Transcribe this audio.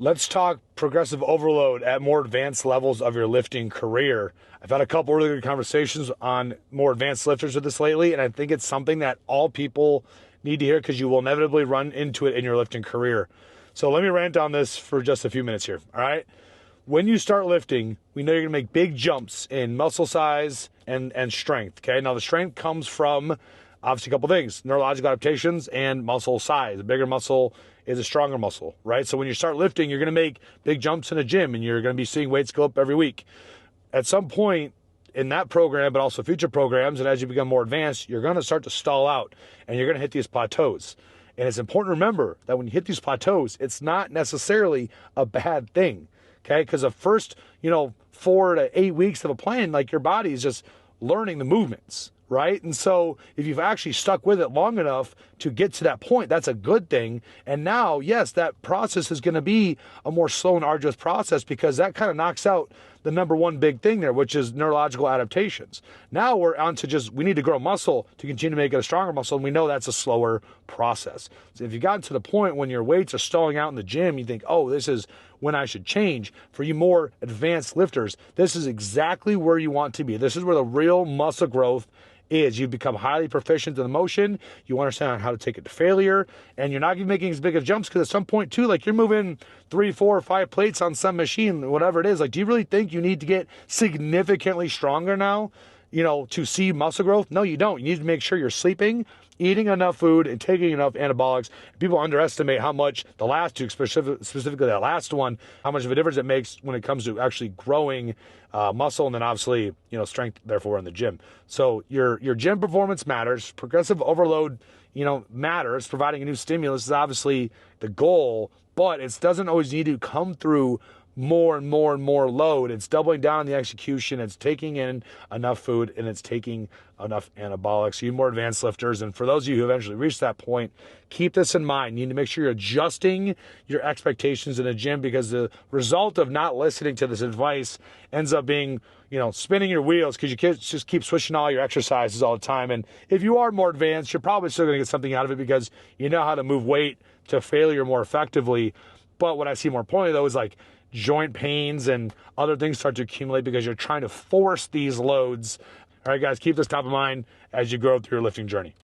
Let's talk progressive overload at more advanced levels of your lifting career. I've had a couple really good conversations on more advanced lifters with this lately, and I think it's something that all people need to hear because you will inevitably run into it in your lifting career. So let me rant on this for just a few minutes here, all right? When you start lifting, we know you're going to make big jumps in muscle size and strength, okay? Now, the strength comes from obviously a couple things: neurological adaptations and muscle size. A bigger muscle is a stronger muscle, right? So when you start lifting, you're going to make big jumps in a gym and you're going to be seeing weights go up every week. At some point in that program, but also future programs, and as you become more advanced, you're going to start to stall out and you're going to hit these plateaus. And it's important to remember that when you hit these plateaus, it's not necessarily a bad thing, okay? Because the first, 4 to 8 weeks of a plan, like, your body is just learning the movements, right? And so if you've actually stuck with it long enough to get to that point, that's a good thing. And now, yes, that process is going to be a more slow and arduous process because that kind of knocks out the number one big thing there, which is neurological adaptations. Now we're on to we need to grow muscle to continue to make it a stronger muscle, and we know that's a slower process. So if you've gotten to the point when your weights are stalling out in the gym, you think, oh, this is when I should change. For you more advanced lifters, this is exactly where you want to be. This is where the real muscle growth is. You've become highly proficient in the motion. You understand how to take it to failure, and you're not even making as big of jumps because at some point too, like, you're moving 3, 4, 5 plates on some machine, whatever it is. Like, do you really think you need to get significantly stronger now, to see muscle growth? No, you don't. You need to make sure you're sleeping, eating enough food, and taking enough anabolics. People underestimate how much the last two, specifically that last one, how much of a difference it makes when it comes to actually growing muscle, and then obviously, strength, therefore, in the gym. So your gym performance matters. Progressive overload, matters. Providing a new stimulus is obviously the goal, but it doesn't always need to come through more and more and more load. It's doubling down on the execution. It's taking in enough food, and it's taking enough anabolics. You more advanced lifters, and for those of you who eventually reach that point, keep this in mind. You need to make sure you're adjusting your expectations in a gym, because the result of not listening to this advice ends up being, spinning your wheels, because you can't just keep switching all your exercises all the time. And if you are more advanced, you're probably still going to get something out of it because you know how to move weight to failure more effectively. But what I see more pointedly, though, is like joint pains and other things start to accumulate because you're trying to force these loads. All right, guys, keep this top of mind as you grow through your lifting journey.